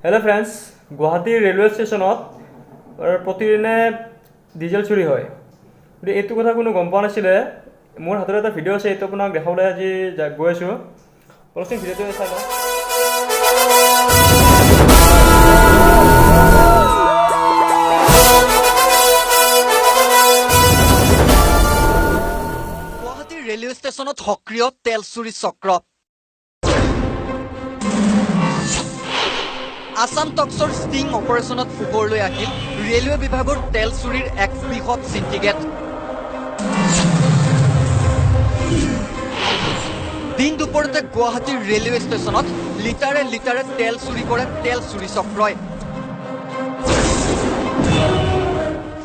Hello friends Guwahati railway स्टेशनत प्रतिदिने diesel चुरी है गए ये कथा को गम पा ना मोर हाथ एट भिडिओ आसे ये अपना देखा आज गई आसो अलपसिंग भिडिओ चाई लो। गुवाहाटी रेलवे स्टेशनत सक्रिय तेल चुरी चक्र। आसाम टक्सर स्टिंग ऑपरेशनत पोहरলৈ আহিল रेलवे विभागৰ तेल चुरीर एक बृहৎ सिंडिकेट। दिन दुपरते गुवाहाटी रेलवे स्टेशनत लिटारे लिटारे तेल चुरी करे तेल चुरी चक्रय।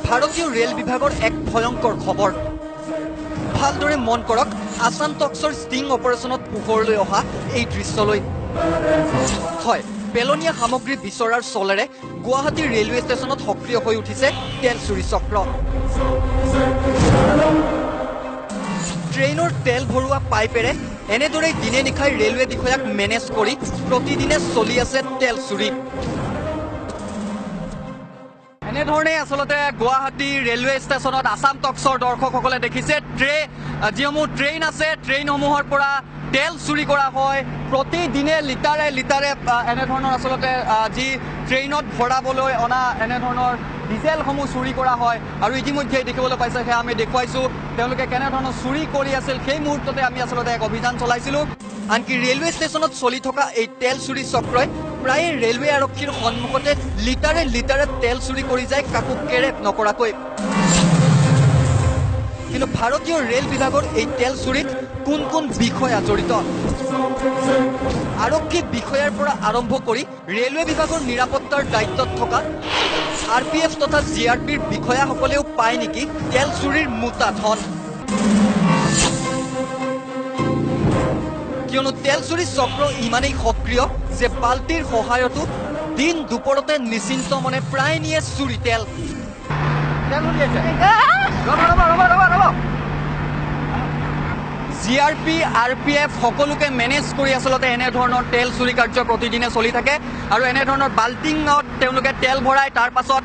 भारतीय रेल विभागৰ एक भयंकर खबर। ভালদৰে মন কৰক আসাম টক্সৰ স্টিং অপাৰেশনত পোহৰলৈ অহা এই দৃশ্যলৈ। হয়, পেলনীয়া সামগ্ৰী বিচৰাৰ চলেৰে গুৱাহাটী ৰেলৱে ষ্টেচনত সক্ৰিয় হৈ উঠিছে তেল চুৰি চক্ৰ। ট্ৰেইনৰ তেল ভৰোৱা পাইপেৰে এনেদৰে দিনে নিশাই ৰেলৱে বিষয়াক মেনেজ কৰি প্ৰতিদিনে চলি আছে তেল চুৰি। এনেধৰণে আচলতে গুৱাহাটী ৰেলৱে ষ্টেচনত আসাম টক্সৰ দৰ্শকসকলে দেখিছে যিসমূহ ট্ৰেইন আছে ট্ৰেইনসমূহৰ পৰা তেল চুৰি কৰা হয়। প্ৰতিদিনে লিটাৰে লিটাৰে এনেধৰণৰ আচলতে যি ট্ৰেইনত ভৰাবলৈ অনা এনেধৰণৰ ডিজেলসমূহ চুৰি কৰা হয় আৰু ইতিমধ্যে দেখিবলৈ পাইছে সেয়া আমি দেখুৱাইছোঁ তেওঁলোকে কেনেধৰণৰ চুৰি কৰি আছিল সেই মুহূৰ্ততে আমি আচলতে এক অভিযান চলাইছিলোঁ। আনকি ৰেলৱে ষ্টেচনত চলি থকা এই তেল চুৰি চক্ৰই প্ৰায় ৰেলৱে আৰক্ষীৰ সন্মুখতে লিটাৰে লিটাৰে তেল চুৰি কৰি যায় কাকো কেৰেপ নকৰাকৈ। কিন্তু ভাৰতীয় ৰেল বিভাগৰ এই তেল চুৰিত কোন কোন বিষয়া জড়িত? আৰক্ষী বিষয়াৰ পৰা আৰম্ভ কৰি ৰেলৱে বিভাগৰ নিৰাপত্তাৰ দায়িত্বত থকা RPF তথা GRPৰ বিষয়াসকলেও পায় নেকি তেল চুৰিৰ মোটা ধন? কিয়নো তেল চুৰি চক্ৰ ইমানেই সক্ৰিয় যে বাল্টিৰ সহায়তো দিন দুপৰতে নিশ্চিন্ত মনে প্ৰায় নিয়ে চুৰি তেল। GRP RPF সকলোকে মেনেজ কৰি আচলতে এনেধৰণৰ তেল চুৰি কাৰ্য প্ৰতিদিনে চলি থাকে আৰু এনেধৰণৰ বাল্টিঙত তেওঁলোকে তেল ভৰাই তাৰ পাছত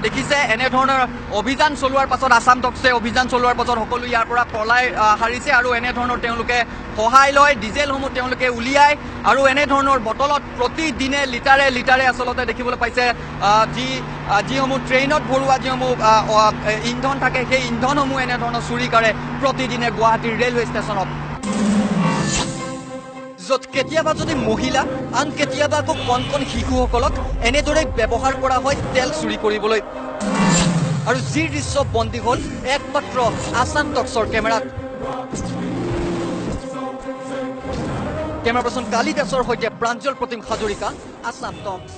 দেখিছে এনেধৰণৰ অভিযান চলোৱাৰ পাছত আসাম টক্সে অভিযান চলোৱাৰ পাছত সকলো ইয়াৰ পৰা পলাই হাৰিছে আৰু এনেধৰণৰ তেওঁলোকে সহায় লয় ডিজেলসমূহ তেওঁলোকে উলিয়াই আৰু এনেধৰণৰ বটলত প্ৰতিদিনে লিটাৰে লিটাৰে আচলতে দেখিবলৈ পাইছে যিসমূহ ট্ৰেইনত ভৰোৱা যিসমূহ ইন্ধন থাকে সেই ইন্ধনসমূহ এনেধৰণৰ চুৰি কৰে প্ৰতিদিনে গুৱাহাটীৰ ৰেলৱে ষ্টেচনত। য'ত কেতিয়াবা যদি মহিলা আন কেতিয়াবা আকৌ কণ কণ শিশুসকলক এনেদৰে ব্যৱহাৰ কৰা হয় তেল চুৰি কৰিবলৈ আৰু যি দৃশ্য বন্দী হ'ল একমাত্ৰ আসাম টক্সৰ কেমেৰাত। কেমেৰা পাৰ্চন কালী দাসৰ সৈতে প্ৰাঞ্জল প্ৰতিম হাজৰিকা, আসাম টক্স।